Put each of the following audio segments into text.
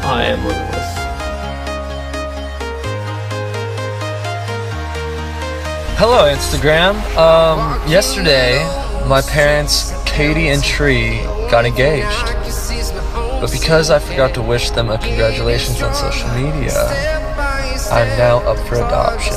I am limitless. Hello, Instagram. Yesterday, my parents, Katie and Tree, got engaged. But because I forgot to wish them a congratulations on social media, I'm now up for adoption.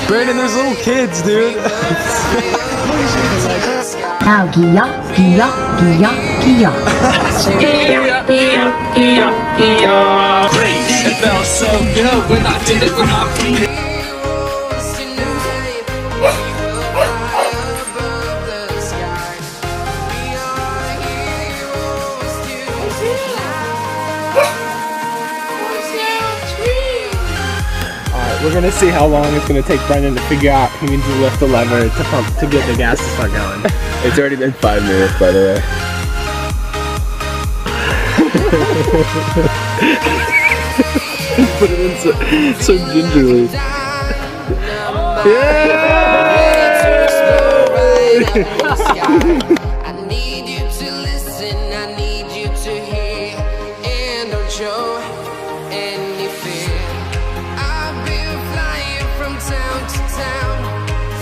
Brandon, there's little kids, dude. Now, Gia. It felt so good when I did it, when I beat it. We're gonna see how long it's gonna take Brendan to figure out he needs to lift the lever to get the gas to start going. It's already been 5 minutes, by the way. Put it in so gingerly. I need you to listen, I need you to hear, and don't show any fear. I've been flying from town to town,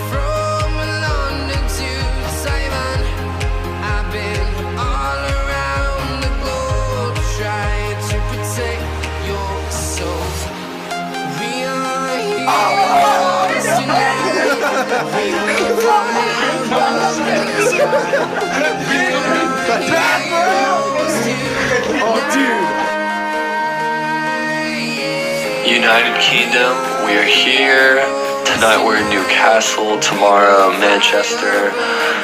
from London to Taiwan. I've been all around the globe trying to protect your soul. We are heroes tonight. We will fly above the sky. United Kingdom, we are here. Tonight we're in Newcastle, tomorrow Manchester,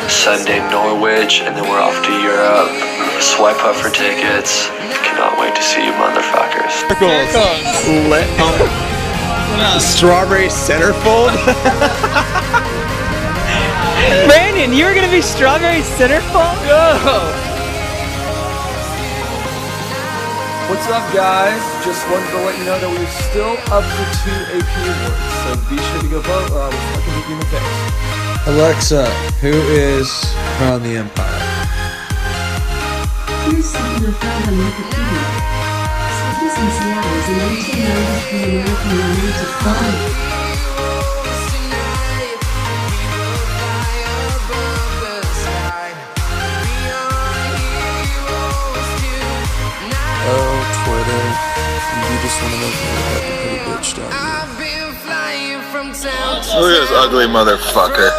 Sunday Norwich, and then we're off to Europe. Swipe up for tickets. Cannot wait to see you motherfuckers. Strawberry centerfold? Brandon, you were gonna be strawberry centerfold? Go! What's up, guys? Just wanted to let you know that we're still up for 2 AP awards, so be sure to go vote or I will fucking hit you in the face. Alexa, who is Crown the Empire? Here's something I found on Wikipedia. Cities in Seattle is an 1893 American romantic comedy. Oh, Twitter. You just want to know if you have the pretty bitch down here. Look at this ugly motherfucker.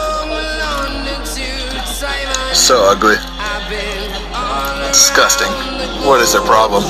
So ugly. Disgusting. What is their problem?